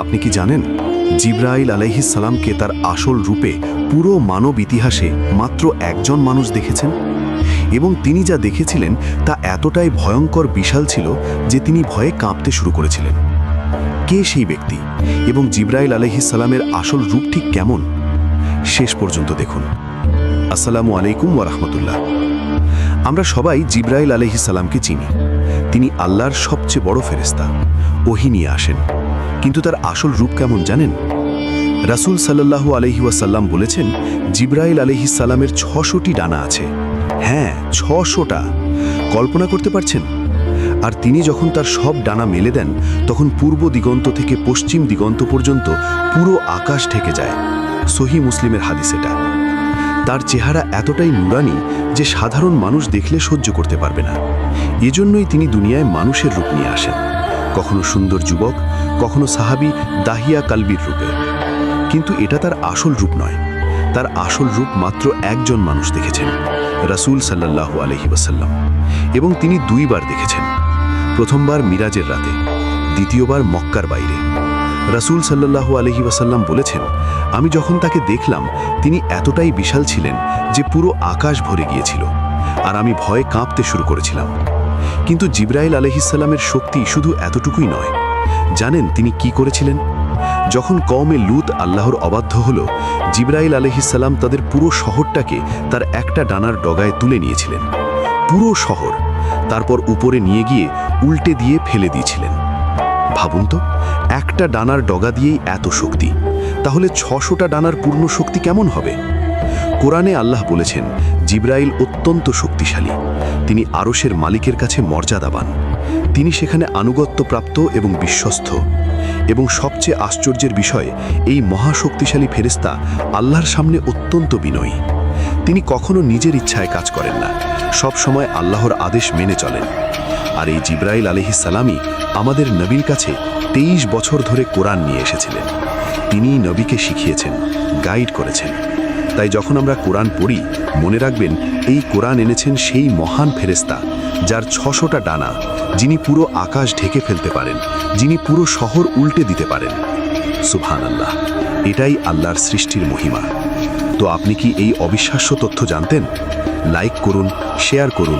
আপনি কি জানেন জিবরাইল আলাইহিস সালামকে তার আসল রূপে পুরো মানব ইতিহাসে মাত্র একজন মানুষ দেখেছেন এবং তিনি যা দেখেছিলেন তা এতটাই ভয়ঙ্কর বিশাল ছিল যে তিনি ভয়ে কাঁপতে শুরু করেছিলেন। কে সেই ব্যক্তি এবং জিবরাইল আলাইহিস সালামের আসল রূপ ঠিক কেমন শেষ পর্যন্ত দেখুন। আসসালামু আলাইকুম ওয়া রাহমাতুল্লাহ। আমরা সবাই জিবরাইল আলাইহিস সালামকে চিনি। তিনি আল্লাহর সবচেয়ে বড় ফেরেশতা, ওহী নিয়ে আসেন। কিন্তু তার আসল রূপ কেমন জানেন? রাসূল সাল্লাল্লাহু আলাইহি ওয়াসাল্লাম বলেছেন জিবরাইল আলাইহিস সালামের ৬০০টি ডানা আছে। হ্যাঁ, ৬০০টা। কল্পনা করতে পারছেন? আর তিনি যখন তার সব ডানা মেলে দেন তখন পূর্ব দিগন্ত থেকে পশ্চিম দিগন্ত পর্যন্ত পুরো আকাশ ঢেকে যায়। সহিহ মুসলিমের হাদিস এটা। তার চেহারা এতটাই নুরানি যে সাধারণ মানুষ দেখলে সহ্য করতে পারবে না। এজন্যই তিনি দুনিয়ায় মানুষের রূপ নিয়ে আসেন, কখনো সুন্দর যুবক, কখনো সাহাবী দাহিয়া কালবির রূপে। কিন্তু এটা তার আসল রূপ নয়। তার আসল রূপ মাত্র একজন মানুষ দেখেছেন, রাসূল সাল্লাল্লাহু আলাইহি ওয়াসাল্লাম। এবং তিনি দুইবার দেখেছেন, প্রথমবার মিরাজের রাতে, দ্বিতীয়বার মক্কার বাইরে। রাসূল সাল্লাল্লাহু আলাইহি ওয়াসাল্লাম বলেছেন, আমি যখন তাকে দেখলাম তিনি এতটাই বিশাল ছিলেন যে পুরো আকাশ ভরে গিয়েছিল, আর আমি ভয়ে কাঁপতে শুরু করেছিলাম। কিন্তু জিবরাইল আলাইহিস সালামের শক্তি শুধু এতটুকুই নয়। জানেন তিনি কি করেছিলেন? যখন কওমে লূত আল্লাহর অবাধ্য হলো, জিবরাইল আলাইহিস সালাম তাদের পুরো শহরটাকে তার একটা ডানার ডগায় তুলে নিয়েছিলেন, পুরো শহর। তারপর উপরে নিয়ে গিয়ে উল্টে দিয়ে ফেলে দিয়েছিলেন। ভাবুন তো, একটা ডানার ডগা দিয়েই এত শক্তি, তাহলে ৬০০টা ডানার পূর্ণ শক্তি কেমন হবে? কোরআনে আল্লাহ বলেছেন জিবরাইল অত্যন্ত শক্তিশালী। তিনি আরশের মালিকের কাছে মর্যাদাবান। তিনি সেখানে আনুগত্যপ্রাপ্ত এবং বিশ্বস্ত। এবং সবচেয়ে আশ্চর্যের বিষয়, এই মহাশক্তিশালী ফেরেশতা আল্লাহর সামনে অত্যন্ত বিনয়ী। তিনি কখনো নিজের ইচ্ছায় কাজ করেন না, সব সময় আল্লাহর আদেশ মেনে চলেন। আর এই জিবরাইল আলাইহিস সালামই আমাদের নবীর কাছে 23 বছর ধরে কোরআন নিয়ে এসেছিলেন। তিনিই নবীকে শিখিয়েছেন, গাইড করেছেন। তাই যখন আমরা কোরআন পড়ি, মনে রাখবেন এই কোরআন এনেছেন সেই মহান ফেরেশতা যার ৬০০টা ডানা, যিনি পুরো আকাশ ঢেকে ফেলতে পারেন, যিনি পুরো শহর উল্টে দিতে পারেন। সুবহানাল্লাহ, এটাই আল্লাহর সৃষ্টির মহিমা। তো আপনি কি এই অবিশ্বাস্য তথ্য জানতেন? লাইক করুন, শেয়ার করুন।